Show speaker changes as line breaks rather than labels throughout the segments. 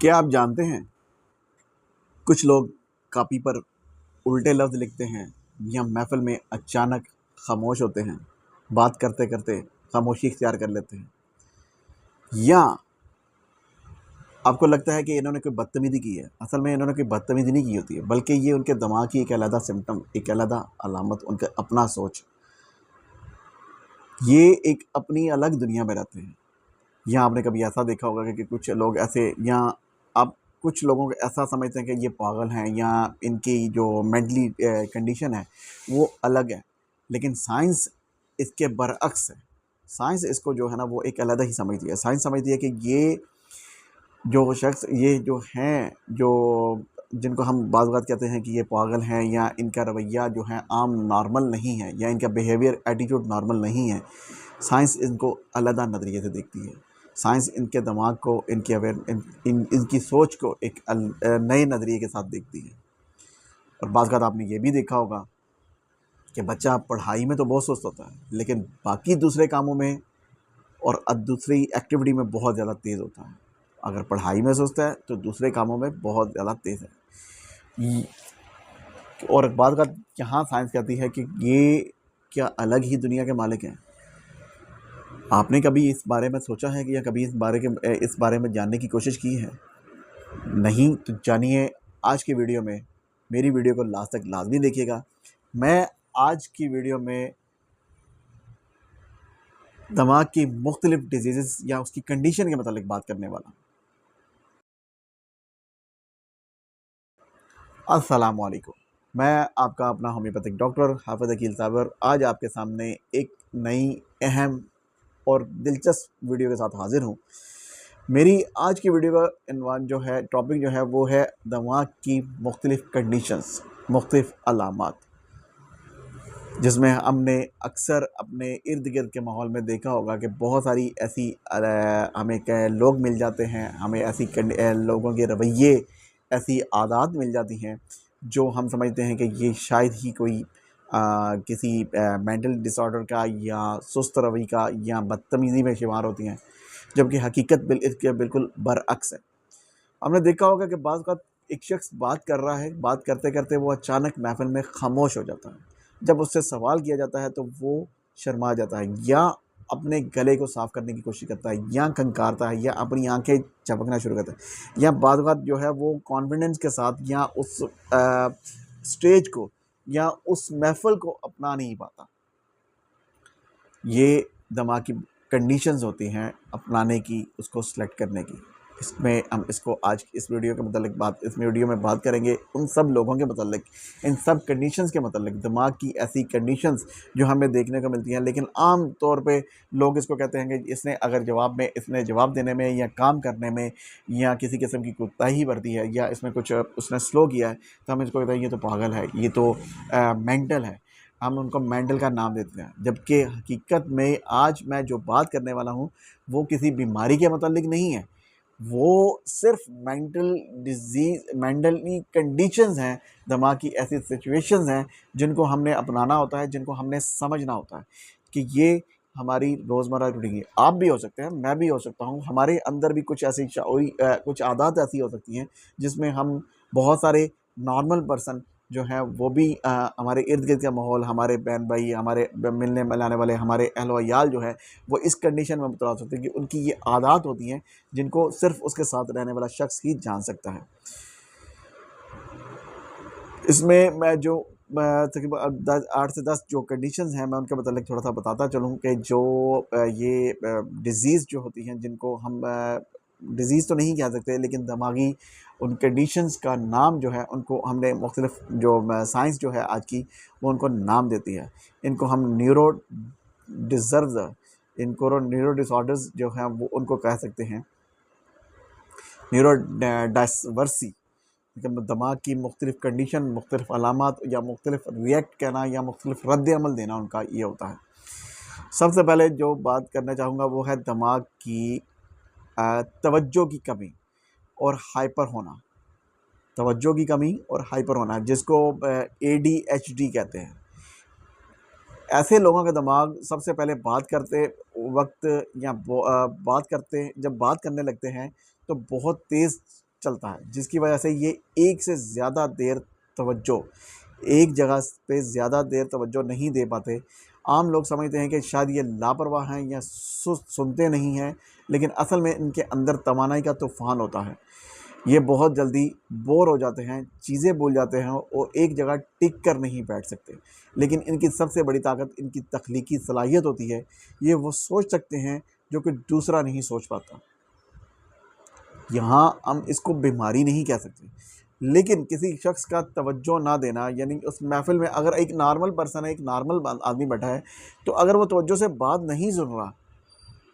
क्या आप जानते हैं कुछ लोग कापी पर उल्टे लफ्ज़ लिखते हैं या महफ़िल में अचानक खामोश होते हैं, बात करते करते खामोशी इख्तियार कर लेते हैं, या आपको लगता है कि इन्होंने कोई बदतमीज़ी की है। असल में इन्होंने कोई बदतमीज़ी नहीं की होती है, बल्कि ये उनके दिमाग की एक अलहदा सिम्पटम, एक अलहदा अलामत, उनका अपना सोच, ये एक अपनी अलग दुनिया में रहते हैं। या आपने कभी ऐसा देखा होगा कि कुछ लोग ऐसे, या आप कुछ लोगों को ऐसा समझते हैं कि ये पागल हैं या इनकी जो मेंटली कंडीशन है वो अलग है, लेकिन साइंस इसके बरअक्स है। साइंस इसको जो है ना वो एक अलग ही समझती है। साइंस समझती है कि ये जो शख्स, ये जो हैं, जो जिनको हम बाज़ बात कहते हैं कि ये पागल हैं या इनका रवैया जो है आम नॉर्मल नहीं है या इनका बिहेवियर एटीट्यूड नॉर्मल नहीं है, साइंस इनको अलग नज़रिए से देखती है। साइंस इनके दिमाग को, इनकी इनकी सोच को एक नए नज़रिए के साथ देखती है। और बाज़ बात आपने ये भी देखा होगा कि बच्चा पढ़ाई में तो बहुत सुस्त होता है, लेकिन बाकी दूसरे कामों में और दूसरी एक्टिविटी में बहुत ज़्यादा तेज़ होता है। अगर पढ़ाई में सुस्त है तो दूसरे कामों में बहुत ज़्यादा तेज़ है। और एक बात का यहाँ साइंस कहती है कि ये क्या अलग ही दुनिया के मालिक हैं। आपने कभी इस बारे में सोचा है कि या कभी इस बारे में जानने की कोशिश की है? नहीं तो जानिए आज की वीडियो में। मेरी वीडियो को लास्ट तक लाजमी देखिएगा। मैं आज की वीडियो में दिमाग की मुख्तलिफ डिजीज़ या उसकी कंडीशन के मतलब बात करने वाला हूँ। अस्सलाम वालेकुम। मैं आपका अपना होम्योपैथिक डॉक्टर हाफिज़ अकील साबर आज आपके सामने एक नई, अहम और दिलचस्प वीडियो के साथ हाज़िर हूँ। मेरी आज की वीडियो का इन्वान जो है, टॉपिक जो है वो है दिमाग की मुख्तलिफ कंडीशंस, मुख्तलिफ अलामात, जिसमें हमने अक्सर अपने इर्द गिर्द के माहौल में देखा होगा कि बहुत सारी ऐसी हमें लोग मिल जाते हैं, हमें ऐसी लोगों के रवैये, ऐसी आदत मिल जाती हैं जो हम समझते हैं कि ये शायद ही कोई किसी मेंटल डिसऑर्डर का या सुस्त रवैये का या बदतमीज़ी में शुमार होती हैं, जबकि हकीकत इसके बिल्कुल बरअक्स है। हमने देखा होगा कि बाज़ वक़्त एक शख्स बात कर रहा है, बात करते करते वो अचानक महफ़िल में खामोश हो जाता है। जब उससे सवाल किया जाता है तो वो शर्मा जाता है, या अपने गले को साफ़ करने की कोशिश करता है, या खंकारता है, या अपनी आंखें झपकना शुरू करता है, या बाज़ वक़्त जो है वो कॉन्फिडेंस के साथ या उस स्टेज को या उस महफ़िल को अपना नहीं पाता। ये दिमाग की कंडीशंस होती हैं अपनाने की, उसको सेलेक्ट करने की। इसमें हम इसको आज इस वीडियो के मतलब इस वीडियो में बात करेंगे उन सब लोगों के मतलब, इन सब कंडीशंस के मतलब, दिमाग की ऐसी कंडीशंस जो हमें देखने को मिलती हैं, लेकिन आम तौर पे लोग इसको कहते हैं कि इसने जवाब देने में या काम करने में या किसी किस्म की कोताही बरती है या इसमें कुछ उसने स्लो किया है, तो हम इसको कहते हैं ये तो पागल है, ये तो मेंटल है। हम उनको मेंटल का नाम देते हैं, जबकि हकीकत में आज मैं जो बात करने वाला हूँ वो किसी बीमारी के मतलब नहीं है, वो सिर्फ मेंटल डिजीज़, मेंटली कंडीशंस हैं, दिमाग की ऐसी सिचुएशंस हैं जिनको हमने अपनाना होता है, जिनको हमने समझना होता है कि ये हमारी रोज़मर्रा की ज़िंदगी। आप भी हो सकते हैं, मैं भी हो सकता हूँ, हमारे अंदर भी कुछ ऐसी कुछ आदत ऐसी हो सकती हैं जिसमें हम बहुत सारे नॉर्मल पर्सन जो हैं वो भी हमारे इर्द-गिर्द का माहौल, हमारे बहन-भाई, हमारे मिलने मिलाने वाले हमारे अहल-व-अयाल जो है वो इस कंडीशन में मुब्तला हो सकते हैं कि उनकी ये आदत होती हैं जिनको सिर्फ उसके साथ रहने वाला शख्स ही जान सकता है। इसमें मैं जो तकरीबन 8 से 10 जो कंडीशंस हैं मैं उनके मतलब थोड़ा-सा बताता चलूँ कि जो ये डिज़ीज़ जो होती हैं जिनको हम डिज़ीज़ तो नहीं कह सकते, लेकिन दिमागी उन कंडीशंस का नाम जो है उनको हमने मुख्तलिफ जो साइंस जो है आज की वो उनको नाम देती है। इनको हम न्यूरो डिसऑर्डर्स जो हैं वो उनको कह सकते हैं। न्यूरो डायवर्सी, दिमाग की मुख्तलिफ कंडीशन, मुख्तलिफ अलामत या मुख्तलिफ रिएक्ट कहना या मुख्तलिफ रद्द अमल देना उनका ये होता है। सबसे पहले जो बात करना चाहूँगा वो है दिमाग की तवज्जो की कमी और हाइपर होना। तवज्जो की कमी और हाइपर होना जिसको ADHD कहते हैं। ऐसे लोगों का दिमाग सबसे पहले बात करते वक्त या जब बात करने लगते हैं तो बहुत तेज़ चलता है, जिसकी वजह से ये एक से ज़्यादा देर तवज्जो एक जगह पे ज़्यादा देर तवज्जो नहीं दे पाते। आम लोग समझते हैं कि शायद ये लापरवाह हैं या सुनते नहीं हैं, लेकिन असल में इनके अंदर तवानाई का तूफ़ान होता है। ये बहुत जल्दी बोर हो जाते हैं, चीज़ें भूल जाते हैं और एक जगह टिक कर नहीं बैठ सकते। लेकिन इनकी सबसे बड़ी ताकत इनकी तख्लीकी सलाहियत होती है। ये वो सोच सकते हैं जो कि दूसरा नहीं सोच पाता। यहाँ हम इसको बीमारी नहीं कह सकते, लेकिन किसी शख्स का तवज्जो ना देना, यानी उस महफ़िल में अगर एक नॉर्मल पर्सन है, एक नॉर्मल आदमी बैठा है, तो अगर वो तवज्जो से बात नहीं सुन रहा,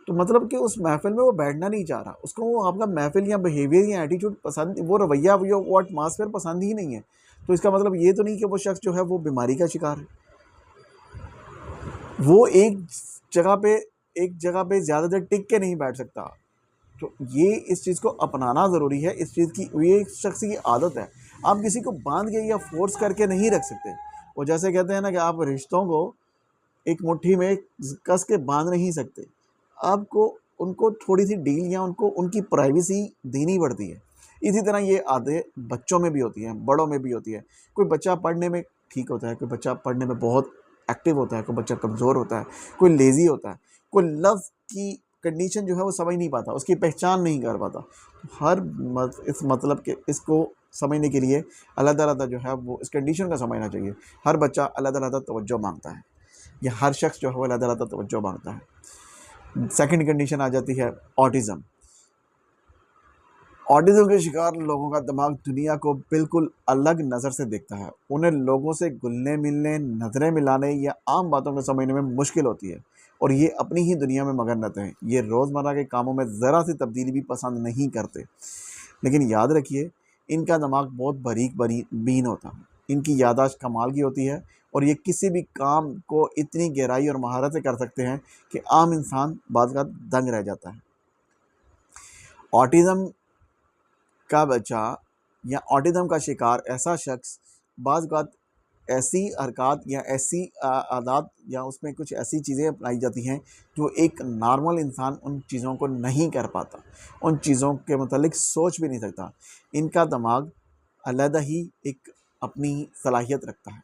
तो मतलब कि उस महफ़िल में वो बैठना नहीं चाह रहा। उसको वो आपका महफ़िल या बिहेवियर या एटीट्यूड पसंद, वो रवैया, वो एटमॉस्फेयर पसंद ही नहीं है। तो इसका मतलब ये तो नहीं कि वो शख्स जो है वो बीमारी का शिकार है। वो एक जगह पे ज़्यादा देर टिक के नहीं बैठ सकता। तो ये इस चीज़ को अपनाना ज़रूरी है। इस चीज़ की ये एक शख्स की आदत है। आप किसी को बांध के या फोर्स करके नहीं रख सकते। वो जैसे कहते हैं ना कि आप रिश्तों को एक मुट्ठी में कस के बांध नहीं सकते। आपको उनको थोड़ी सी डील या उनको उनकी प्राइवेसी देनी पड़ती है। इसी तरह ये आदतें बच्चों में भी होती हैं, बड़ों में भी होती है। कोई बच्चा पढ़ने में ठीक होता है, कोई बच्चा पढ़ने में बहुत एक्टिव होता है, कोई बच्चा कमज़ोर होता है, कोई लेज़ी होता है, कोई लफ्ज़ की कंडीशन जो है वो समझ नहीं पाता, उसकी पहचान नहीं कर पाता। इस मतलब के इसको समझने के लिए अलग-अलग जो है वो इस कंडीशन को समझना चाहिए। हर बच्चा अलग-अलग तवज्जो मांगता है, या हर शख्स जो है वो अलग-अलग तवज्जो मांगता है। सेकंड कंडीशन आ जाती है ऑटिज़म। ऑटिज़म के शिकार लोगों का दिमाग दुनिया को बिल्कुल अलग नज़र से देखता है। उन्हें लोगों से घुलने-मिलने, नज़रें मिलाने या आम बातों को समझने में मुश्किल होती है और ये अपनी ही दुनिया में मगन रहते हैं। ये रोज़मर्रा के कामों में ज़रा सी तब्दीली भी पसंद नहीं करते। लेकिन याद रखिए, इनका दिमाग बहुत बीन होता है। इनकी याददाश्त कमाल की होती है और ये किसी भी काम को इतनी गहराई और महारत से कर सकते हैं कि आम इंसान बाज़ औक़ात दंग रह जाता है। ऑटिज़म का बच्चा या ऑटिज़म का शिकार ऐसा शख्स बाज़ औक़ात ऐसी हरकत या ऐसी आदत या उसमें कुछ ऐसी चीज़ें अपनाई जाती हैं जो एक नॉर्मल इंसान उन चीज़ों को नहीं कर पाता, उन चीज़ों के मुतालिक सोच भी नहीं सकता। इनका दिमाग अलग ही एक अपनी सलाहियत रखता है,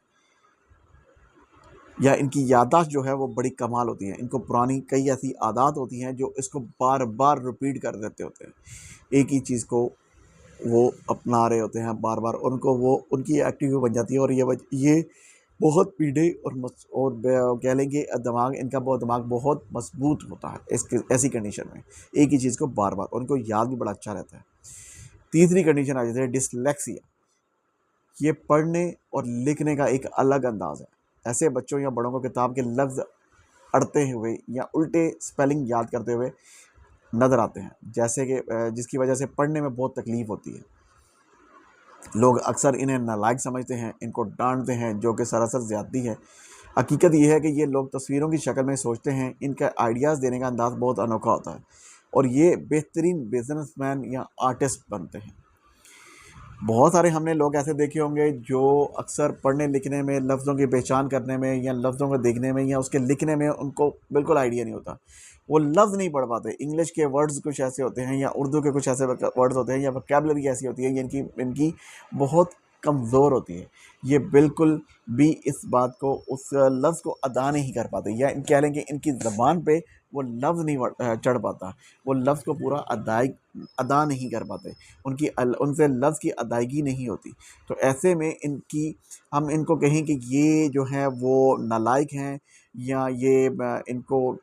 या इनकी याददाश्त जो है वो बड़ी कमाल होती है। इनको पुरानी कई ऐसी आदत होती हैं जो इसको बार बार रिपीट कर देते होते हैं। एक ही चीज़ को वो अपना रहे होते हैं बार बार, उनको वो उनकी एक्टिविटी बन जाती है और ये बहुत पीढ़े और कह लें कि दिमाग बहुत मजबूत होता है इसके ऐसी कंडीशन में, एक ही चीज़ को बार बार, उनको याद भी बड़ा अच्छा रहता है। तीसरी कंडीशन आ जाती है डिसलेक्सिया। ये पढ़ने और लिखने का एक अलग अंदाज़ है। ऐसे बच्चों या बड़ों को किताब के लफ्ज़ अड़ते हुए या उल्टे स्पेलिंग याद करते हुए नज़र आते हैं, जैसे कि जिसकी वजह से पढ़ने में बहुत तकलीफ़ होती है। लोग अक्सर इन्हें नालायक समझते हैं, इनको डांटते हैं, जो कि सरासर ज़्यादती है। हकीकत यह है कि ये लोग तस्वीरों की शक्ल में सोचते हैं। इनका आइडियाज़ देने का अंदाज़ बहुत अनोखा होता है और ये बेहतरीन बिजनेसमैन या आर्टिस्ट बनते हैं। बहुत सारे हमने लोग ऐसे देखे होंगे जो अक्सर पढ़ने लिखने में, लफ्ज़ों की पहचान करने में या लफ्ज़ों को देखने में या उसके लिखने में उनको बिल्कुल आइडिया नहीं होता। वो लफ्ज़ नहीं पढ़ पाते। इंग्लिश के वर्ड्स कुछ ऐसे होते हैं या उर्दू के कुछ ऐसे वर्ड्स होते हैं या वोकैबुलरी ऐसी होती है, इनकी बहुत कमज़ोर होती है। ये बिल्कुल भी इस बात को, उस लफ्ज़ को अदा नहीं कर पाते, या कह लें कि इनकी ज़बान पे वो लफ्ज़ नहीं चढ़ पाता। वो लफ्ज़ को पूरा अदा नहीं कर पाते। उनसे लफ्ज़ की अदायगी नहीं होती। तो ऐसे में हम इनको कहें कि ये जो है वो नालायक हैं, या ये इनको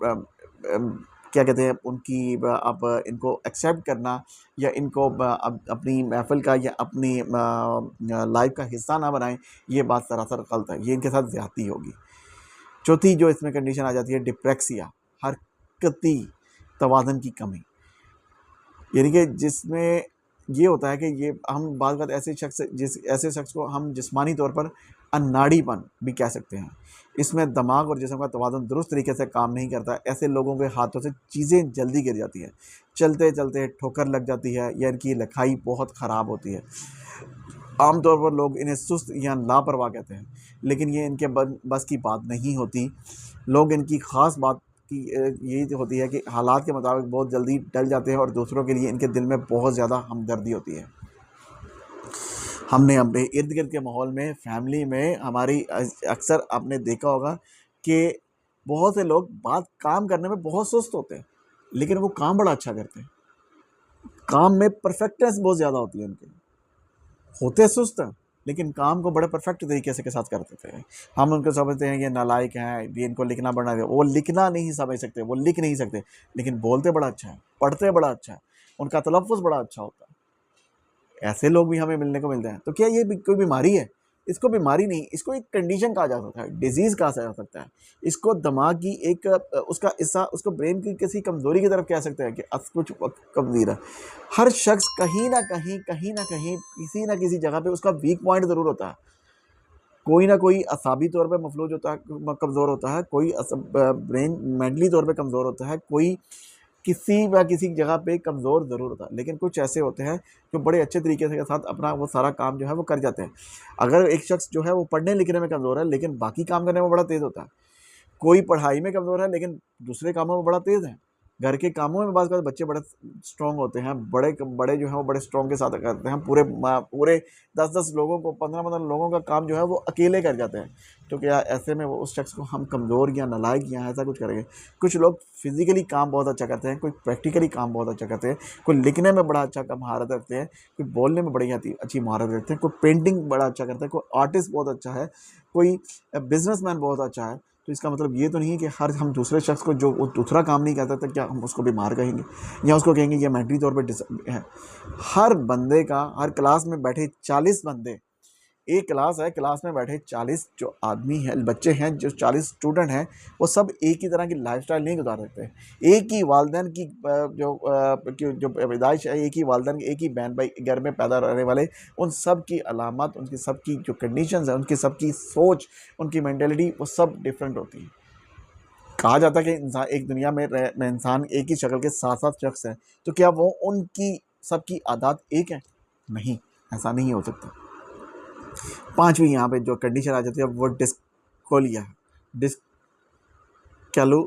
क्या कहते हैं, आप इनको एक्सेप्ट करना या इनको अपनी महफ़िल का या अपनी लाइफ का हिस्सा ना बनाएं, ये बात सरासर गलत है। ये इनके साथ ज़्यादती होगी। चौथी जो इसमें कंडीशन आ जाती है डिप्रेक्सिया, हरकती तवाज़ुन की कमी, यानी कि जिसमें ये होता है कि ये हम बात ऐसे शख्स को हम जिस्मानी तौर पर अनाड़ीपन भी कह सकते हैं। इसमें दिमाग और जिस्म का तवाज़ुन दुरुस्त तरीके से काम नहीं करता। ऐसे लोगों के हाथों से चीज़ें जल्दी गिर जाती हैं, चलते चलते ठोकर लग जाती है या इनकी लिखाई बहुत ख़राब होती है। आमतौर पर लोग इन्हें सुस्त या लापरवाह कहते हैं, लेकिन ये इनके बस की बात नहीं होती। लोग इनकी ख़ास बात की यही होती है कि हालात के मुताबिक बहुत जल्दी टल जाते हैं और दूसरों के लिए इनके दिल में बहुत ज़्यादा हमदर्दी होती है। हमने अपने इर्द गिर्द के माहौल में, फैमिली में, हमारी अक्सर आपने देखा होगा कि बहुत से लोग बात काम करने में बहुत सुस्त होते हैं, लेकिन वो काम बड़ा अच्छा करते हैं। काम में परफेक्टनेस बहुत ज़्यादा होती है उनके, होते सुस्त हैं लेकिन काम को बड़े परफेक्ट तरीके से के साथ कर देते हैं। हम उनको समझते हैं ये नालायक हैं, ये इनको लिखना पढ़ना, वो लिखना नहीं समझ सकते, वो लिख नहीं सकते, लेकिन बोलते बड़ा अच्छा है, पढ़ते बड़ा अच्छा है, उनका तलफ़्फ़ुज़ बड़ा अच्छा होता है। ऐसे लोग भी हमें मिलने को मिलते हैं। तो क्या ये कोई बीमारी है? इसको बीमारी नहीं, इसको एक कंडीशन कहा जा सकता है, डिजीज़ कहा जा सकता है। इसको दिमाग की एक उसका हिस्सा, उसको ब्रेन की किसी कमज़ोरी की तरफ कह सकते हैं कि कुछ कमज़ोर है। हर शख्स कहीं न कहीं, किसी न किसी जगह पे उसका वीक पॉइंट ज़रूर होता है। कोई ना कोई असाबी तौर पे मफलूज होता है, कमज़ोर होता है, कोई ब्रेन मेंटली तौर पे कमज़ोर होता है, कोई किसी न किसी जगह पे कमज़ोर ज़रूर होता है। लेकिन कुछ ऐसे होते हैं जो बड़े अच्छे तरीके से के साथ अपना वो सारा काम जो है वो कर जाते हैं। अगर एक शख्स जो है वो पढ़ने लिखने में कमज़ोर है, लेकिन बाकी काम करने में बड़ा तेज़ होता है। कोई पढ़ाई में कमज़ोर है लेकिन दूसरे कामों में बड़ा तेज़ है। घर के कामों में बाज़ बच्चे बड़े स्ट्रॉन्ग होते हैं, बड़े जो हैं वो बड़े स्ट्रॉन्ग के साथ करते हैं। पूरे 10-10 लोगों को, 15-15 लोगों का काम जो है वो अकेले कर जाते हैं। तो क्या ऐसे में वो उस शख्स को हम कमज़ोर या नालायक या ऐसा कुछ करेंगे? कुछ लोग फिज़िकली काम बहुत अच्छा करते हैं, कोई प्रैक्टिकली काम बहुत अच्छा करते हैं, कोई लिखने में बड़ा अच्छा महारत रखते हैं, कोई बोलने में बड़ी अच्छी महारत रखते हैं, कोई पेंटिंग बड़ा अच्छा करता है, कोई आर्टिस्ट बहुत अच्छा है, कोई बिज़नेसमैन बहुत अच्छा है। तो इसका मतलब ये तो नहीं है कि हर हम दूसरे शख्स को जो वो दूसरा काम नहीं करता था क्या हम उसको बीमार कहेंगे या उसको कहेंगे ये मेंटली तौर पे है। हर बंदे का, हर क्लास में बैठे 40 बंदे, एक क्लास है, क्लास में बैठे 40 जो आदमी हैं, बच्चे हैं, जो 40 स्टूडेंट हैं, वो सब एक ही तरह की लाइफस्टाइल नहीं गुजार सकते। एक ही वालिदैन की जो पैदाइश है, एक ही वालिदैन, एक ही बहन भाई घर में पैदा रहने वाले, उन सब की अलामत, उनकी सब की जो कंडीशंस हैं, उनकी सब की सोच, उनकी मेंटेलिटी, वो सब डिफरेंट होती है। कहा जाता है कि इंसान एक दुनिया में इंसान एक ही शक्ल के 7-7 शख्स हैं, तो क्या वो उनकी सबकी आदत एक है? नहीं, ऐसा नहीं हो सकता। पांचवी यहाँ पे जो कंडीशन आ जाती है वो डिस्कोलिया है, डिस्कैलकोलिया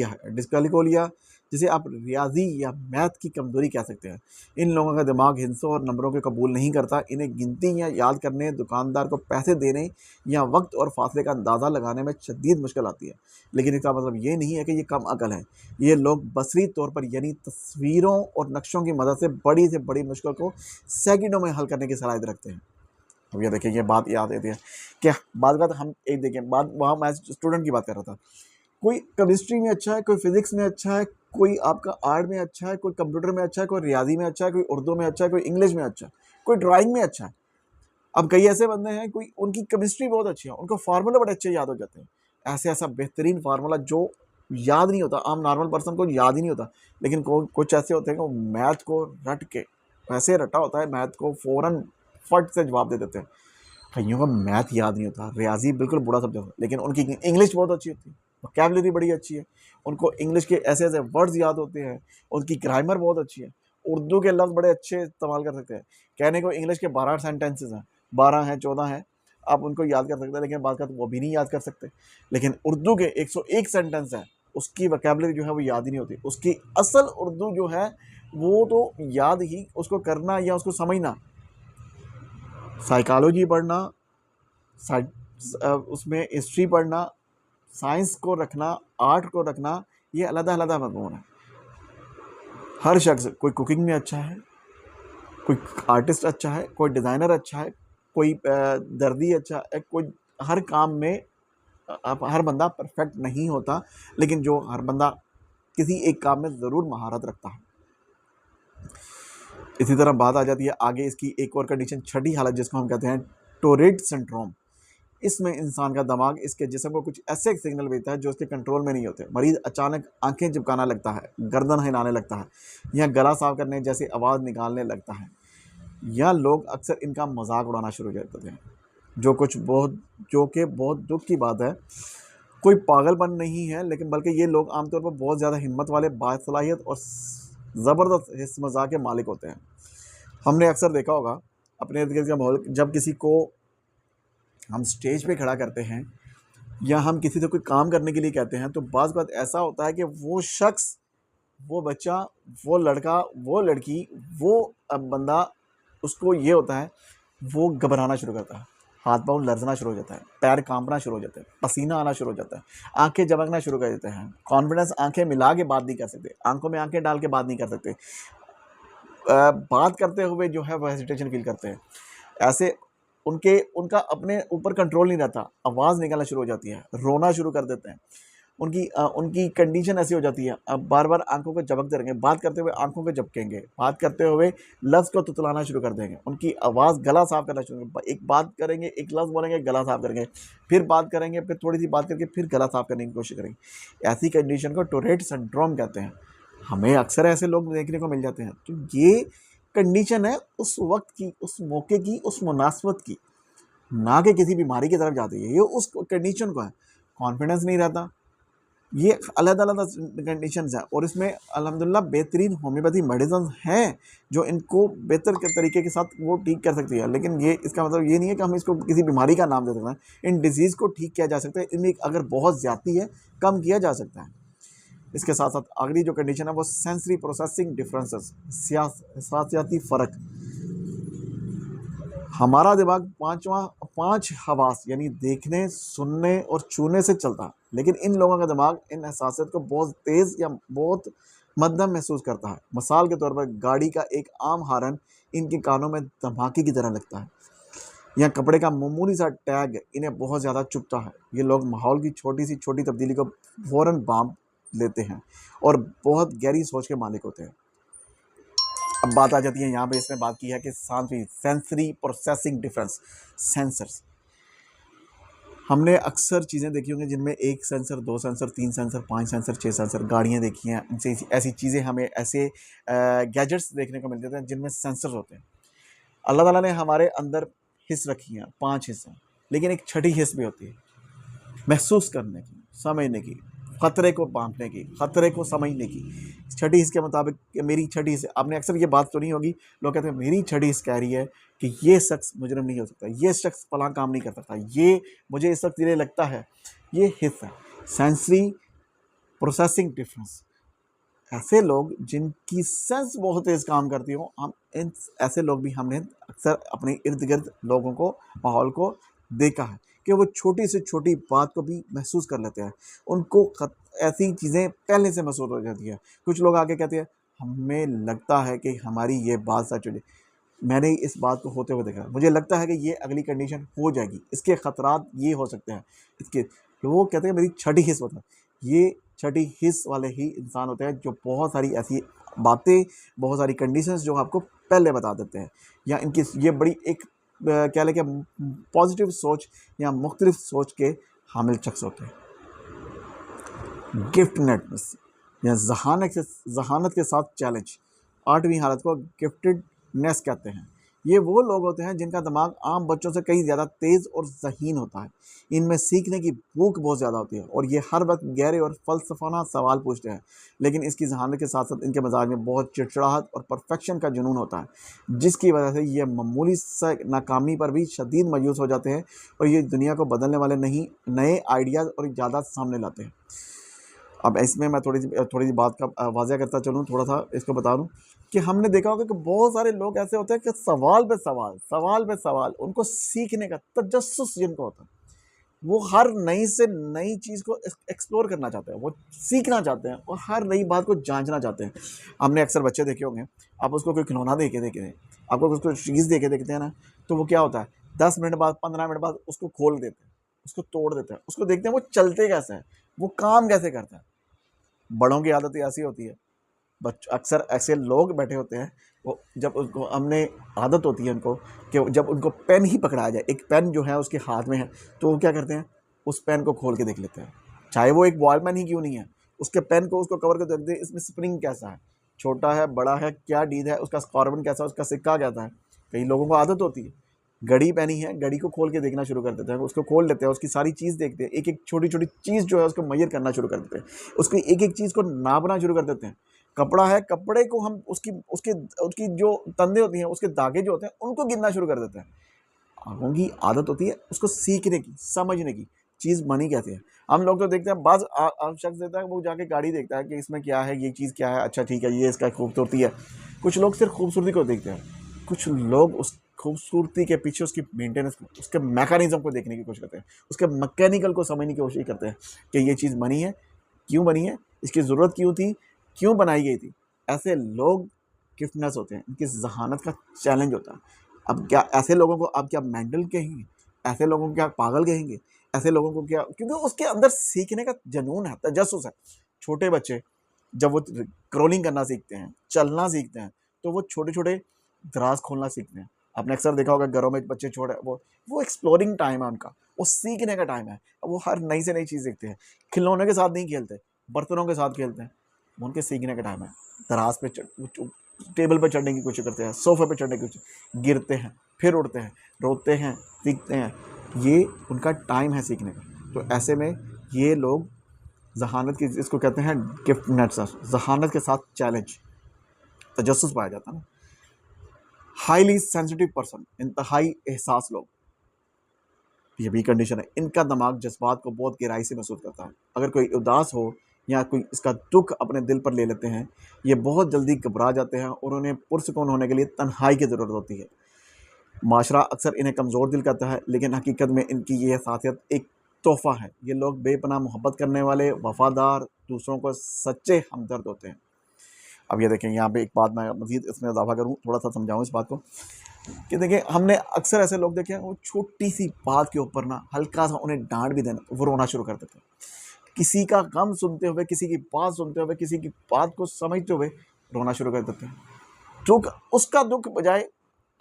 है, डिस्कैलकोलिया, जिसे आप रियाजी या मैथ की कमजोरी कह सकते हैं। इन लोगों का दिमाग हिंसों और नंबरों के कबूल नहीं करता। इन्हें गिनती या याद करने, दुकानदार को पैसे देने या वक्त और फासले का अंदाज़ा लगाने में शदीद मुश्किल आती है। लेकिन इसका मतलब ये नहीं है कि ये कम अकल है। ये लोग बसरी तौर पर यानी तस्वीरों और नक्शों की मदद से बड़ी से बड़ी मुश्किल को सेकंडों में हल करने की सलाहियत रखते हैं। अब ये देखिए, ये बात याद आती है कि बात हम एक देखें, बात वहाँ मैं स्टूडेंट की बात कर रहा था। कोई केमिस्ट्री में अच्छा है, कोई फिजिक्स में अच्छा है, कोई आपका आर्ट में अच्छा है, कोई कंप्यूटर में अच्छा है, कोई रियाजी में अच्छा है, कोई उर्दू में अच्छा है, कोई इंग्लिश में अच्छा है, कोई ड्राइंग में अच्छा है। अब कई ऐसे बंदे हैं, कोई उनकी केमिस्ट्री बहुत अच्छी है, उनको फार्मूला बड़े अच्छे याद हो जाते हैं। ऐसा बेहतरीन फार्मूला जो याद नहीं होता, आम नॉर्मल पर्सन को याद ही नहीं होता। लेकिन कुछ ऐसे होते हैं कि वो मैथ को रट के, वैसे रटा होता है मैथ को, फ़ौरन फट से जवाब दे देते हैं। कईयों को मैथ याद नहीं होता, रियाजी बिल्कुल बुरा सब्जेक्ट होता है, लेकिन उनकी इंग्लिश बहुत अच्छी होती है, वोकैबुलरी बड़ी अच्छी है, उनको इंग्लिश के ऐसे ऐसे वर्ड्स याद होते हैं, उनकी ग्रामर बहुत अच्छी है, उर्दू के लफ्ज़ बड़े अच्छे इस्तेमाल कर सकते हैं। कहने को इंग्लिश के 12 सेंटेंसेस हैं, 12 हैं, 14 हैं, आप उनको याद कर सकते हैं, लेकिन बात का तो वो भी नहीं याद कर सकते। लेकिन उर्दू के 101 सेंटेंस है, उसकी वोकैबुलरी जो है वो याद ही नहीं होती। उसकी असल उर्दू जो है वो तो याद ही, उसको करना या उसको समझना, साइकोलॉजी पढ़ना, उसमें हिस्ट्री पढ़ना, साइंस को रखना, आर्ट को रखना, ये अलग-अलग मज़मून है। हर शख्स, कोई कुकिंग में अच्छा है, कोई आर्टिस्ट अच्छा है, कोई डिज़ाइनर अच्छा है, कोई दर्जी अच्छा है, कोई हर काम में हर बंदा परफेक्ट नहीं होता, लेकिन जो हर बंदा किसी एक काम में ज़रूर महारत रखता है। इसी तरह बात आ जाती है आगे इसकी एक और कंडीशन, छठी हालत, जिसको हम कहते हैं टोरेट सिंड्रोम। इसमें इंसान का दिमाग इसके जिस्म को कुछ ऐसे सिग्नल भेजता है जो उसके कंट्रोल में नहीं होते। मरीज़ अचानक आंखें झपकाना लगता है, गर्दन हिलाने लगता है, या गला साफ करने जैसी आवाज़ निकालने लगता है, या लोग अक्सर इनका मजाक उड़ाना शुरू कर देते हैं, जो कि बहुत दुख की बात है। कोई पागलपन नहीं है, लेकिन बल्कि ये लोग आमतौर पर बहुत ज़्यादा हिम्मत वाले, बासलाहियत और ज़बरदस्त हिस्स मज़ाक के मालिक होते हैं। हमने अक्सर देखा होगा अपने इर्द गिर्द का माहौल, जब किसी को हम स्टेज पे खड़ा करते हैं या हम किसी से कोई काम करने के लिए कहते हैं, तो बाज़ बात ऐसा होता है कि वो शख्स, वो बच्चा, वो लड़का, वो लड़की, वो बंदा, उसको ये होता है वो घबराना शुरू करता है, हाथ पाँव लरजना शुरू हो जाता है, पैर कांपना शुरू हो जाता है, पसीना आना शुरू हो जाता है, आंखें झपकना शुरू कर देते हैं। कॉन्फिडेंस, आंखें मिला के बात नहीं कर सकते, आंखों में आंखें डाल के बात नहीं कर सकते, बात करते हुए जो है वो हेजिटेशन फील करते हैं। ऐसे उनका अपने ऊपर कंट्रोल नहीं रहता, आवाज़ निकलना शुरू हो जाती है, रोना शुरू कर देते हैं। उनकी कंडीशन ऐसी हो जाती है, अब बार बार आंखों को झपकते रहेंगे, बात करते हुए आंखों को झपकेंगे, बात करते हुए लफ्ज़ को तुतलाना शुरू कर देंगे, उनकी आवाज़ गला साफ करना शुरू करेंगे, एक बात करेंगे, एक लफ्ज़ बोलेंगे, गला साफ करेंगे, फिर बात करेंगे, फिर थोड़ी सी बात करके फिर गला साफ करने की कोशिश करेंगे। ऐसी कंडीशन को टोरेट सिंड्रोम कहते हैं। हमें अक्सर ऐसे लोग देखने को मिल जाते हैं। तो ये कंडीशन है उस वक्त की, उस मौके की, उस मुनासबत की, ना कि किसी बीमारी की तरफ जाती है। ये उस कंडीशन को है, कॉन्फिडेंस नहीं रहता। ये अलग-अलग कंडीशंस हैं और इसमें अल्हम्दुलिल्लाह बेहतरीन होम्योपैथी मेडिसिन हैं जो इनको बेहतर के तरीके के साथ वो ठीक कर सकती है। लेकिन ये इसका मतलब ये नहीं है कि हम इसको किसी बीमारी का नाम दे सकते हैं। इन डिजीज़ को ठीक किया जा सकता है, इनमें अगर बहुत ज़्यादती है कम किया जा सकता है। इसके साथ साथ अगली जो कंडीशन है वो सेंसरी प्रोसेसिंग डिफरेंसेस, एहसासियाती फ़र्क। हमारा दिमाग पांच हवास यानी देखने, सुनने और छूने से चलता है, लेकिन इन लोगों का दिमाग इन एहसासियत को बहुत तेज़ या बहुत मध्यम महसूस करता है। मिसाल के तौर पर गाड़ी का एक आम हॉर्न इनके कानों में धमाके की तरह लगता है, या कपड़े का मामूली सा टैग इन्हें बहुत ज़्यादा चुभता है। ये लोग माहौल की छोटी सी छोटी तब्दीली को फ़ौरन भांप लेते हैं और बहुत गहरी सोच के मालिक होते हैं। अब बात आ जाती है, यहाँ पे इसने बात की है कि सेंसरी प्रोसेसिंग डिफरेंस, सेंसर्स। हमने अक्सर चीज़ें देखी होंगी जिनमें 1 sensor, 2 sensor, 3 sensor, 5 sensor, 6 sensor, गाड़ियाँ देखी हैं, इनसे ऐसी चीज़ें हमें ऐसे गैजेट्स देखने को मिलते हैं जिनमें सेंसर्स होते हैं। अल्लाह ताला ने हमारे अंदर हिस्स रखी हैं, 5 हिस्से, लेकिन एक छठी हिस्स भी होती है महसूस करने की, समझने की, ख़तरे को भांपने की, ख़तरे को समझने की। छठी हिस्स के मुताबिक मेरी छठी हिस्स, आपने अक्सर ये बात सुनी होगी, लोग कहते हैं मेरी छठी हिस्स कह रही है कि ये शख्स मुजरिम नहीं हो सकता, ये शख्स फलां काम नहीं कर सकता, ये मुझे इस वक्त ये लगता है। ये हिस्स है सेंसरी प्रोसेसिंग डिफरेंस। ऐसे लोग जिनकी सेंस बहुत तेज़ काम करती हो, हम इन ऐसे लोग भी हमने अक्सर अपने इर्द गिर्द लोगों को, माहौल को देखा है कि वो छोटी से छोटी बात को भी महसूस कर लेते हैं। उनको ऐसी चीज़ें पहले से महसूस हो जाती है। कुछ लोग आके कहते हैं हमें लगता है कि हमारी ये बात सच हो जाए, मैंने इस बात को होते हुए देखा, मुझे लगता है कि ये अगली कंडीशन हो जाएगी, इसके ख़तरात ये हो सकते हैं, इसके, वो कहते हैं मेरी छठी हिस्स होता है। ये छठी हिस्स वाले ही इंसान होते हैं जो बहुत सारी ऐसी बातें, बहुत सारी कंडीशंस जो आपको पहले बता देते हैं, या इनकी ये बड़ी एक क्या लेके पॉजिटिव सोच या मुख्तलिफ सोच के हामिल शख्स होते हैं। गिफ्टनेस या जहानत के साथ चैलेंज, 8वीं हालत को गिफ्टेडनेस कहते हैं। ये वो लोग होते हैं जिनका दिमाग आम बच्चों से कहीं ज़्यादा तेज़ और ज़हीन होता है। इनमें सीखने की भूख बहुत ज़्यादा होती है और ये हर वक्त गहरे और फ़लसफ़ाना सवाल पूछते हैं। लेकिन इसकी जहानत के साथ साथ इनके मिजाज में बहुत चिड़चिड़ाहट और परफेक्शन का जुनून होता है, जिसकी वजह से ये मामूली सा नाकामी पर भी शदीद मायूस हो जाते हैं और ये दुनिया को बदलने वाले नए आइडियाज़ और इजादात सामने लाते हैं। अब इसमें मैं थोड़ी सी बात का वाज़ह करता चलूँ, थोड़ा सा इसको बता दूँ कि हमने देखा होगा कि बहुत सारे लोग ऐसे होते हैं कि सवाल पे सवाल, उनको सीखने का तजस्सुस जिनको होता है, वो हर नई से नई चीज़ को एक्सप्लोर करना चाहते हैं, वो सीखना चाहते हैं और हर नई बात को जांचना चाहते हैं। हमने अक्सर बच्चे देखे होंगे, आप उसको कोई खिलौना दे के आपको उसको चीज़ दे के देखते हैं ना, तो वो क्या होता है, 10 मिनट बाद, 15 मिनट बाद उसको खोल देते हैं, उसको तोड़ देते हैं, उसको देखते हैं वो चलते कैसे हैं, वो काम कैसे करता है। बड़ों की आदत ऐसी होती है, अक्सर ऐसे लोग बैठे होते हैं, वो जब उनको हमने आदत होती है उनको कि जब उनको पेन ही पकड़ाया जाए, एक पेन जो है उसके हाथ में है, तो वो क्या करते हैं, उस पेन को खोल के देख लेते हैं, चाहे वो एक बॉल पेन ही क्यों नहीं है, उसके पेन को उसको कवर कर देखते हैं, इसमें स्प्रिंग कैसा है, छोटा है, बड़ा है, क्या डील है, उसका कार्बन कैसा है, उसका सिक्का कैसा है। कई लोगों को आदत होती है, घड़ी पहनी है, घड़ी को खोल के देखना शुरू कर देते हैं, उसको खोल लेते हैं, उसकी सारी चीज़ देखते हैं, एक एक छोटी छोटी चीज़ जो है उसको मेजर करना शुरू कर देते हैं, उसकी एक एक चीज़ को नापना शुरू कर देते हैं। कपड़ा है, कपड़े को हम उसकी उसकी उसकी जो तंदे होती हैं, उसके धागे जो होते हैं, उनको गिनना शुरू कर देते हैं। आंखों की आदत होती है उसको सीखने की, समझने की, चीज़ बनी कहते हैं। हम लोग तो देखते हैं, बाज़ शख्स देता है, वो जाके गाड़ी देखता है कि इसमें क्या है, ये चीज़ क्या है, अच्छा ठीक है, ये इसका खूबसूरती है। कुछ लोग सिर्फ खूबसूरती को देखते हैं, कुछ लोग उस खूबसूरती के पीछे उसकी मेंटेनेंस, उसके मैकेनिज्म को देखने की कोशिश करते हैं, उसके मैकेनिकल को समझने की कोशिश करते हैं कि ये चीज़ बनी है, क्यों बनी है, इसकी ज़रूरत क्यों थी, क्यों बनाई गई थी। ऐसे लोग गिफ्टनेस होते हैं, इनकी जहानत का चैलेंज होता है। अब क्या ऐसे लोगों को आप क्या मेंटल कहेंगे, ऐसे लोगों को क्या पागल कहेंगे, ऐसे लोगों को क्या, क्योंकि उसके अंदर सीखने का जुनून है, तजस्सुस है। छोटे बच्चे जब वो क्रॉलिंग करना सीखते हैं, चलना सीखते हैं, तो वो छोटे छोटे दराज खोलना सीखते हैं। आपने अक्सर देखा होगा घरों में बच्चे छोड़े, वो एक्सप्लोरिंग टाइम है उनका, वो सीखने का टाइम है। अब वो हर नई से नई चीज़ सीखते हैं, खिलौने के साथ नहीं खेलते, बर्तनों के साथ खेलते हैं, वो उनके सीखने का टाइम है। दराज पे टेबल पे चढ़ने की कोशिश करते हैं, सोफे पे चढ़ने की कोशिश, गिरते हैं, फिर उड़ते हैं, रोते हैं, सीखते हैं, ये उनका टाइम है सीखने का। तो ऐसे में ये लोग जहानत की, इसको कहते हैं गिफ्ट नेट्सर, जहानत के साथ चैलेंज, तजस्सुस पाया जाता है ना। हाईली सेंसिटिव पर्सन, इंतहाई एहसास लोग, ये भी कंडीशन है। इनका दिमाग जज्बात को बहुत गहराई से महसूस करता है। अगर कोई उदास हो या कोई इसका दुख अपने दिल पर ले लेते हैं, ये बहुत जल्दी घबरा जाते हैं और उन्हें पुरसुकून होने के लिए तन्हाई की ज़रूरत होती है। माशरा अक्सर इन्हें कमज़ोर दिल कहता है, लेकिन हकीकत में इनकी ये खासियत एक तोहफ़ा है। ये लोग बेपनाह मोहब्बत करने वाले, वफ़ादार, दूसरों को सच्चे हमदर्द होते हैं। अब ये देखें, यहाँ पे एक बात मैं मज़ीद इसमें इजाफ़ा करूँ, थोड़ा सा समझाऊँ इस बात को, कि देखिए हमने अक्सर ऐसे लोग देखे हैं, वो छोटी सी बात के ऊपर ना हल्का सा उन्हें डांट भी देना, वो रोना शुरू कर देते हैं। किसी का गम सुनते हुए, किसी की बात सुनते हुए, किसी की बात को समझते हुए रोना शुरू कर देते हैं। दुख, उसका दुख बजाय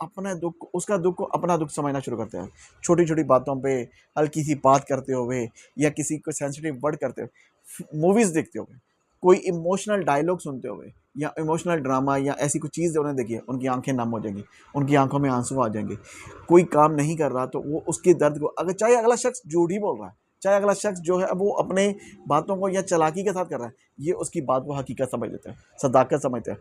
अपना दुख, उसका दुख को अपना दुख समझना शुरू करते हैं। छोटी छोटी बातों पे हल्की सी बात करते हुए या किसी को सेंसिटिव वर्ड करते हुए, मूवीज़ देखते हुए, कोई इमोशनल डायलॉग सुनते हुए या इमोशनल ड्रामा या ऐसी कुछ चीज़ जो उन्हें देखी है, उनकी आंखें नम हो जाएंगी, उनकी आंखों में आंसू आ जाएंगे। कोई काम नहीं कर रहा तो वो उसके दर्द को, अगर चाहे अगला शख्स झूठ ही बोल रहा है, चाहे अगला शख्स जो है वो अपने बातों को या चालाकी के साथ कर रहा है, ये उसकी बात को हकीकत समझ लेते हैं, सदाकत समझते हैं,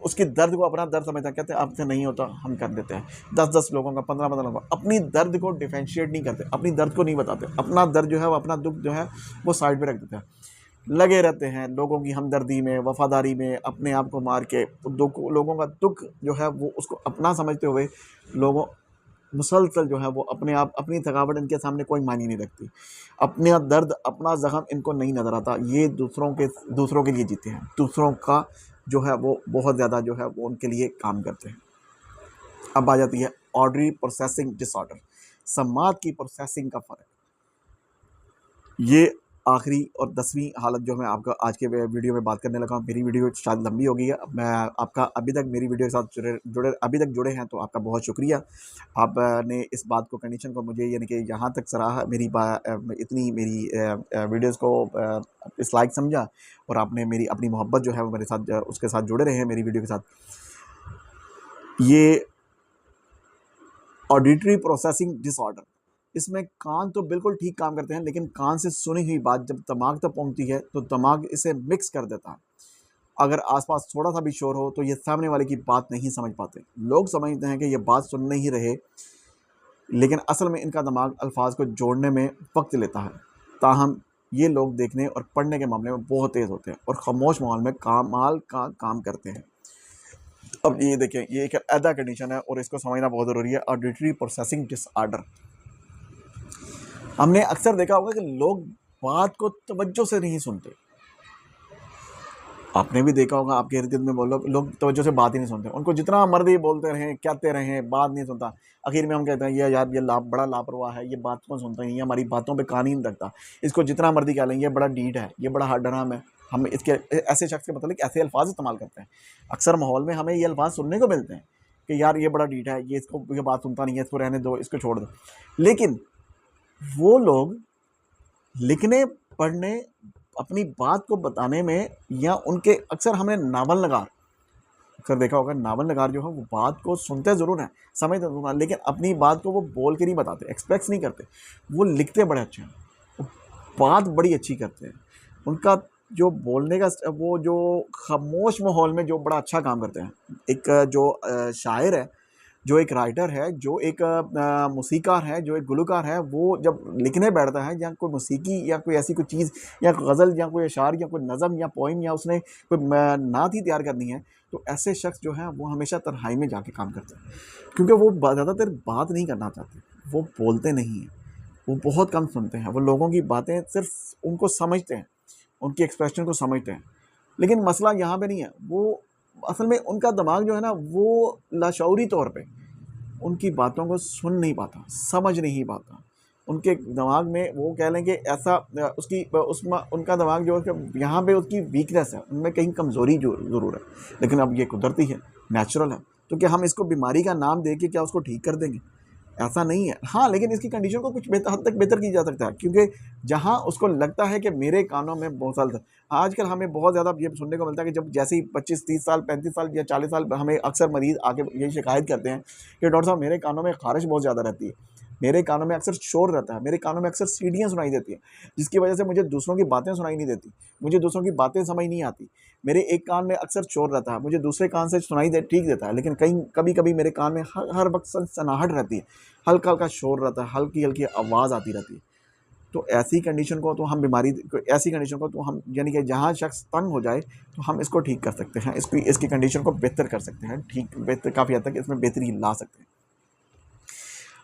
उसके दर्द को अपना दर्द समझते हैं। कहते हैं आपसे नहीं होता, हम कर देते हैं। 10-10 लोगों का, 15-15 लोगों का, अपनी दर्द को डिफरेंशिएट नहीं करते, अपनी दर्द को नहीं बताते, अपना दर्द जो है वो, अपना दुख जो है वो साइड पे रख देते हैं। लगे रहते हैं लोगों की हमदर्दी में, वफादारी में, अपने आप को मार के लोगों का दुख जो है वो उसको अपना समझते हुए लोगों मुसलसल जो है वो अपने आप, अपनी थकावट इनके सामने कोई मायने नहीं रखती, अपना दर्द, अपना जख्म इनको नहीं नज़र आता। ये दूसरों के लिए जीते हैं, दूसरों का जो है वो बहुत ज़्यादा जो है वो उनके लिए काम करते हैं। अब आ जाती है ऑडिटरी प्रोसेसिंग डिसऑर्डर, समात की प्रोसेसिंग का फ़र्क। ये आखिरी और 10वीं हालत जो मैं आपका आज के वीडियो में बात करने लगा हूँ। मेरी वीडियो शायद लंबी हो गई है। अब मैं आपका अभी तक मेरी वीडियो के साथ अभी तक जुड़े हैं तो आपका बहुत शुक्रिया। आपने इस बात को, कंडीशन को मुझे यानी कि यहाँ तक सराहा, इतनी मेरी वीडियोज़ को इस लायक समझा, और आपने मेरी अपनी मोहब्बत जो है वो मेरे साथ उसके साथ जुड़े रहे हैं मेरी वीडियो के साथ। ये ऑडिटरी प्रोसेसिंग डिसऑर्डर, इसमें कान तो बिल्कुल ठीक काम करते हैं, लेकिन कान से सुनी हुई बात जब दिमाग तक पहुंचती है तो दिमाग इसे मिक्स कर देता है। अगर आसपास थोड़ा सा भी शोर हो तो ये सामने वाले की बात नहीं समझ पाते। लोग समझते हैं कि ये बात सुन नहीं रहे, लेकिन असल में इनका दिमाग अल्फाज को जोड़ने में वक्त लेता है। ताहम ये लोग देखने और पढ़ने के मामले में बहुत तेज़ होते हैं और खामोश माहौल में कमाल का काम करते हैं। अब ये देखें, ये एक ऐसा कंडीशन है और इसको समझना बहुत ज़रूरी है, ऑडिटरी प्रोसेसिंग डिसऑर्डर। हमने अक्सर देखा होगा कि लोग बात को तवज्जो से नहीं सुनते। आपने भी देखा होगा, आपके इर्द गिर्द में लोग तवज्जो से बात ही नहीं सुनते। उनको जितना मर्जी बोलते रहें, कहते रहें, बात नहीं सुनता। आखिर में हम कहते हैं ये यार ये बड़ा लापरवाह है, ये बात को सुनता नहीं है, हमारी बातों पे कान ही नहीं रखता, इसको जितना मर्जी कह लें, ये बड़ा ढीठ है, ये बड़ा हड्डराम है। हम इसके ऐसे शख्स के मतलब ऐसे अल्फाज इस्तेमाल करते हैं। अक्सर माहौल में हमें ये अल्फाज सुनने को मिलते हैं कि यार ये बड़ा ढीठ है, ये बात सुनता नहीं है, इसको रहने दो, इसको छोड़ दो। लेकिन वो लोग लिखने, पढ़ने, अपनी बात को बताने में, या उनके अक्सर हमने नावल नगार अक्सर देखा होगा, नावल नगार जो है वो बात को सुनते ज़रूर हैं, समझते ज़रूर हैं, लेकिन अपनी बात को वो बोल के नहीं बताते, एक्सप्रेस नहीं करते। वो लिखते बड़े अच्छे हैं, बात बड़ी अच्छी करते हैं। उनका जो बोलने का वो जो खामोश माहौल में जो बड़ा अच्छा काम करते हैं। एक जो शायर है, जो एक राइटर है, जो एक मौसीकार है, जो एक गुलकार है, वो जब लिखने बैठता है या कोई मौसीकी या कोई ऐसी कोई चीज़ या गज़ल या कोई अशार या कोई नज़म या पोइम या उसने कोई नात ही तैयार करनी है, तो ऐसे शख्स जो हैं वो हमेशा तन्हाई में जाके काम करते हैं, क्योंकि वो ज़्यादातर बात नहीं करना चाहते, वो बोलते नहीं हैं, वो बहुत कम सुनते हैं, वो लोगों की बातें सिर्फ उनको समझते हैं, उनकी एक्सप्रेशन को समझते हैं। लेकिन मसला यहाँ पे नहीं है, वो असल में उनका दिमाग जो है ना वो लाशऊरी तौर पे उनकी बातों को सुन नहीं पाता, समझ नहीं पाता। उनके दिमाग में वो कह लें कि ऐसा उसकी उसमें उनका दिमाग जो है कि यहाँ पे उसकी वीकनेस है, उनमें कहीं कमज़ोरी जो ज़रूर है। लेकिन अब ये कुदरती है, नेचुरल है, तो क्या हम इसको बीमारी का नाम दे के क्या उसको ठीक कर देंगे? ऐसा नहीं है। हाँ, लेकिन इसकी कंडीशन को कुछ हद तक बेहतर की जा सकता है, क्योंकि जहाँ उसको लगता है कि मेरे कानों में बहुत साल आजकल हमें बहुत ज़्यादा ये सुनने को मिलता है कि जब जैसे ही 25-30 साल, 35 साल या 40 साल, हमें अक्सर मरीज़ आके यही शिकायत करते हैं कि डॉक्टर साहब मेरे कानों में ख़ारिश बहुत ज़्यादा रहती है, मेरे कानों में अक्सर शोर रहता है, मेरे कानों में अक्सर सीटियाँ सुनाई देती हैं, जिसकी वजह से मुझे दूसरों की बातें सुनाई नहीं देती, मुझे दूसरों की बातें समझ नहीं आती। मेरे एक कान में अक्सर शोर रहता है, मुझे दूसरे कान से सुनाई दे ठीक देता है, लेकिन कहीं कभी-कभी मेरे कान में हर वक़्त सनसनाहट रहती है, हल्का-हल्का शोर रहता है, हल्की-हल्की आवाज़ आती रहती है। तो ऐसी कंडीशन को तो हम ऐसी कंडीशन को तो हम यानी कि जहाँ शख्स तंग हो जाए, तो हम इसको ठीक कर सकते हैं, इसकी कंडीशन को बेहतर कर सकते हैं, ठीक बेहतर काफ़ी हद तक इसमें बेहतरी ला सकते हैं।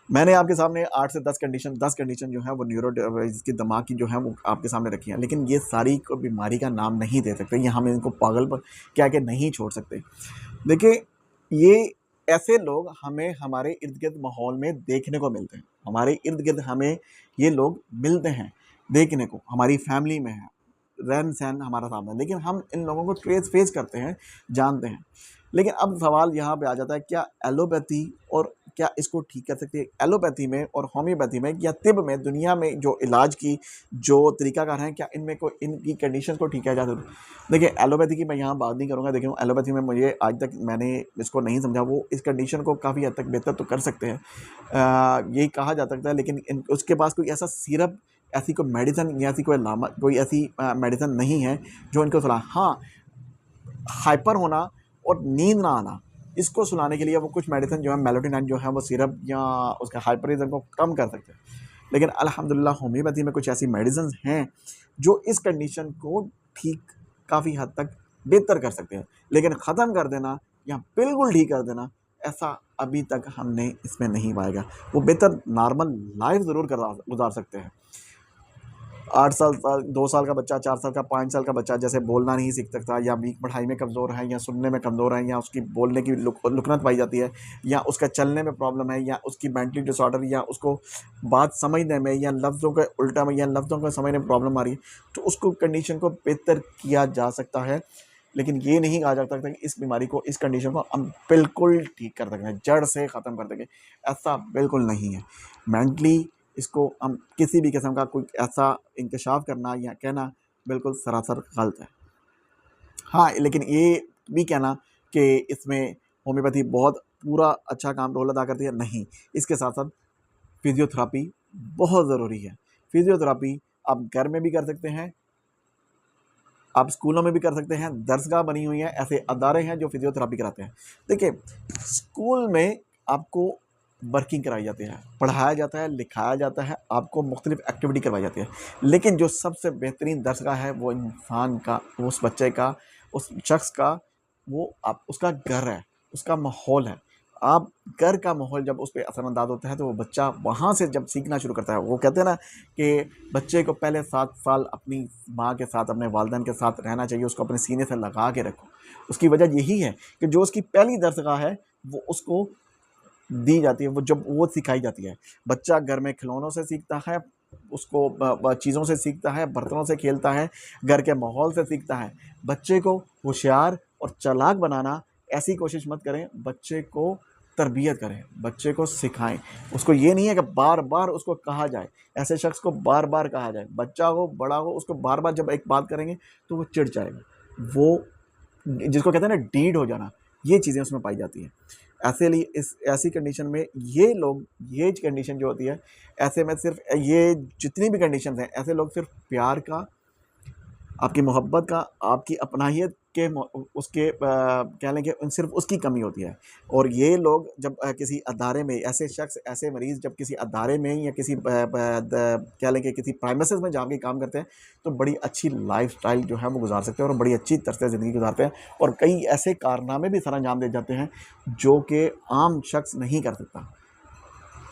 मैंने आपके सामने 8 से 10 कंडीशन जो है वो इसके दिमाग की जो है वो आपके सामने रखी है, लेकिन ये सारी को बीमारी का नाम नहीं दे सकते, ये हम इनको पागल पर कह के नहीं छोड़ सकते। देखिए, ये ऐसे लोग हमें हमारे इर्द-गिर्द माहौल में देखने को मिलते हैं। हमारे इर्द-गिर्द हमें ये लोग मिलते हैं देखने को, हमारी फैमिली में है, रहन-सहन हमारा सामने है, लेकिन हम इन लोगों को फेस करते हैं, जानते हैं। लेकिन अब सवाल यहाँ पे आ जाता है, क्या एलोपैथी और क्या इसको ठीक कर सकती है? एलोपैथी में और होम्योपैथी में या तिब में, दुनिया में जो इलाज की जो तरीकाकार हैं, क्या इनमें कोई इनकी कंडीशन को ठीक किया जा सकता है? देखिए, एलोपैथी की मैं यहाँ बात नहीं करूँगा, देखिए एलोपैथी में मुझे आज तक मैंने इसको नहीं समझा, वो इस कंडीशन को काफ़ी हद तक बेहतर तो कर सकते हैं, यही कहा जा सकता है, लेकिन उसके पास कोई ऐसा सिरप, ऐसी कोई मेडिसिन या ऐसी कोई ऐसी मेडिसिन नहीं है जो इनको सलाह। हाँ, हाइपर होना और नींद ना आना, इसको सुलाने के लिए वो कुछ मेडिसिन जो है मेलेटोनिन जो है वो सिरप या उसका हाइपरिज्म को कम कर सकते हैं। लेकिन अल्हम्दुलिल्लाह होम्योपैथी में कुछ ऐसी मेडिसिन हैं जो इस कंडीशन को ठीक काफ़ी हद तक बेहतर कर सकते हैं, लेकिन ख़त्म कर देना या बिल्कुल ठीक कर देना, ऐसा अभी तक हमने इसमें नहीं पाएगा। वो बेहतर नॉर्मल लाइफ ज़रूर गुजार सकते हैं। 8 साल 2 साल का बच्चा, 4 साल का, 5 साल का बच्चा जैसे बोलना नहीं सीख सकता, या वीक पढ़ाई में कमज़ोर है, या सुनने में कमज़ोर है, या उसकी बोलने की लुकनत पाई जाती है, या उसका चलने में प्रॉब्लम है, या उसकी मेंटली डिसऑर्डर, या उसको बात समझने में या लफ्ज़ों के उल्टा में या लफ्ज़ों को समझने में प्रॉब्लम आ रही है, तो उसको कंडीशन को बेहतर किया जा सकता है। लेकिन ये नहीं कहा जा सकता कि इस बीमारी को, इस कंडीशन को हम बिल्कुल ठीक कर देंगे, जड़ से ख़त्म कर देंगे, ऐसा बिल्कुल नहीं है। मेंटली इसको हम किसी भी किस्म का कोई ऐसा इंकशाफ करना या कहना बिल्कुल सरासर गलत है। हाँ, लेकिन ये भी कहना कि इसमें होम्योपैथी बहुत पूरा अच्छा काम रोल अदा करती है, नहीं। इसके साथ-साथ फिज़ियोथेरेपी बहुत ज़रूरी है। फिज़ियोथेरेपी आप घर में भी कर सकते हैं, आप स्कूलों में भी कर सकते हैं, दरसगाह बनी हुई हैं, ऐसे अदारे हैं जो फिज़ियोथेरेपी कराते हैं। देखिए, स्कूल में आपको वर्किंग कराई जाती है, पढ़ाया जाता है, लिखाया जाता है, आपको मुख्तलिफ़ एक्टिविटी करवाई जाती है। लेकिन जो सबसे बेहतरीन दरसगाह है वो इंसान का, उस बच्चे का, उस शख्स का, वो आप उसका घर है, उसका माहौल है। आप घर का माहौल जब उस पे असरअंदाज़ होता है, तो वो बच्चा वहाँ से जब सीखना शुरू करता है, वो कहते हैं ना कि बच्चे को पहले 7 साल अपनी माँ के साथ, अपने वालिदैन के साथ रहना चाहिए, उसको अपने सीने से लगा के रखो। उसकी वजह यही है कि जो उसकी पहली दरसगाह है, वो उसको दी जाती है, वो जब वो सिखाई जाती है। बच्चा घर में खिलौनों से सीखता है, उसको चीज़ों से सीखता है, बर्तनों से खेलता है, घर के माहौल से सीखता है। बच्चे को होशियार और चालाक बनाना, ऐसी कोशिश मत करें, बच्चे को तरबियत करें, बच्चे को सिखाएँ। उसको ये नहीं है कि बार-बार उसको कहा जाए, ऐसे शख्स को बार-बार कहा जाए। बच्चा हो, बड़ा हो, उसको बार-बार जब एक बात करेंगे, तो वो चिढ़ जाएगा। वो जिसको कहते हैं ना डीड हो जाना, ये चीज़ें उसमें पाई जाती हैं। ऐसी कंडीशन में ये लोग, ये कंडीशन जो होती है, ऐसे में सिर्फ ये जितनी भी कंडीशंस हैं, ऐसे लोग सिर्फ प्यार का, आपकी मोहब्बत का, आपकी अपनाहियत उसके कह लें कि सिर्फ उसकी कमी होती है। और ये लोग जब किसी अदारे में, ऐसे शख्स, ऐसे मरीज़ जब किसी अदारे में या किसी कह लें कि किसी प्राइमेसिस में जाके काम करते हैं, तो बड़ी अच्छी लाइफस्टाइल जो है वो गुजार सकते हैं और बड़ी अच्छी तरह से ज़िंदगी गुजारते हैं, और कई ऐसे कारनामे भी सर अंजाम दे जाते हैं जो कि आम शख्स नहीं कर सकता।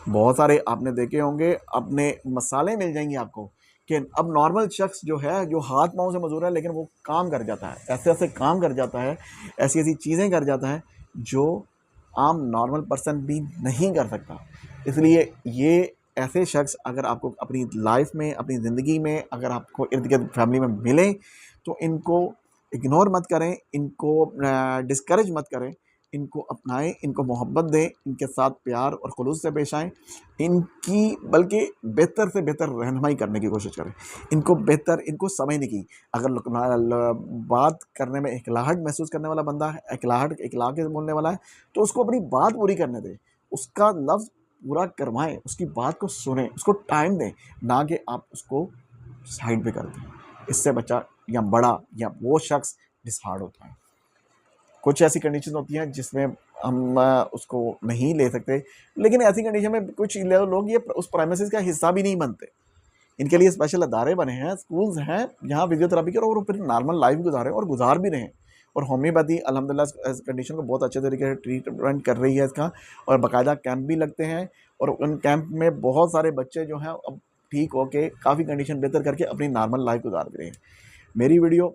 बहुत सारे आपने देखे होंगे, अपने मसाले मिल जाएंगे आपको कि अब नॉर्मल शख्स जो है, जो हाथ पाँव से मजदूर है, लेकिन वो काम कर जाता है, ऐसे ऐसे काम कर जाता है, ऐसी ऐसी चीज़ें कर जाता है जो आम नॉर्मल पर्सन भी नहीं कर सकता। इसलिए ये ऐसे शख्स अगर आपको अपनी लाइफ में, अपनी ज़िंदगी में, अगर आपको इर्द गिर्द फैमिली में मिले, तो इनको इग्नोर मत करें, इनको डिस्करेज मत करें, इनको अपनाएं, इनको मोहब्बत दें, इनके साथ प्यार और खुलूस से पेश आएँ, इनकी बल्कि बेहतर से बेहतर रहनुमाई करने की कोशिश करें, इनको बेहतर, इनको समझने की। अगर बात करने में इकलाहट महसूस करने वाला बंदा है, इकला के बोलने वाला है, तो उसको अपनी बात पूरी करने दें, उसका लफ्ज़ पूरा करवाएं, उसकी बात को सुनें, उसको टाइम दें, ना कि आप उसको साइड पे कर दें। इससे बच्चा या बड़ा या वो शख्स डिसहार्ड होता है। कुछ ऐसी कंडीशन होती हैं जिसमें हम उसको नहीं ले सकते, लेकिन ऐसी कंडीशन में कुछ लोग ये उस प्रेमिसेस का हिस्सा भी नहीं बनते। इनके लिए स्पेशल अदारे बने हैं, स्कूल्स हैं, जहाँ फिजियोथेरेपी के और फिर नॉर्मल लाइफ गुजारें और गुजार भी रहे हैं। और होम्योपैथी अल्हम्दुलिल्लाह इस कंडीशन को बहुत अच्छे तरीके से ट्रीटमेंट कर रही है इसका, और बाकायदा कैंप भी लगते हैं, और उन कैंप में बहुत सारे बच्चे जो हैं अब ठीक होके काफ़ी कंडीशन बेहतर करके अपनी नॉर्मल लाइफ गुजार रहे हैं। मेरी वीडियो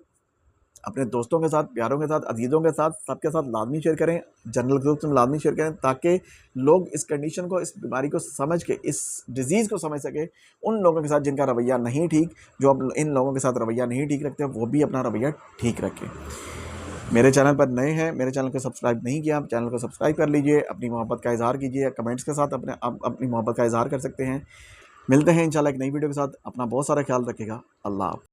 अपने दोस्तों के साथ, प्यारों के साथ, अजीज़ों के साथ, सबके साथ लाज़मी शेयर करें, जनरल ग्रुप्स में लाज़मी शेयर करें, ताकि लोग इस कंडीशन को, इस बीमारी को समझ के, इस डिज़ीज़ को समझ सकें। उन लोगों के साथ जिनका रवैया नहीं ठीक, जो अब इन लोगों के साथ रवैया नहीं ठीक रखते, वो भी अपना रवैया ठीक रखें। मेरे चैनल पर नए हैं, मेरे चैनल को सब्सक्राइब नहीं किया, आप चैनल को सब्सक्राइब कर लीजिए, अपनी मोहब्बत का इज़हार कीजिए, कमेंट्स के साथ आप अपनी मोहब्बत का इज़हार कर सकते हैं। मिलते हैं इंशाल्लाह एक नई वीडियो के साथ। अपना बहुत सारा ख्याल रखिएगा। अल्लाह हाफ़िज़।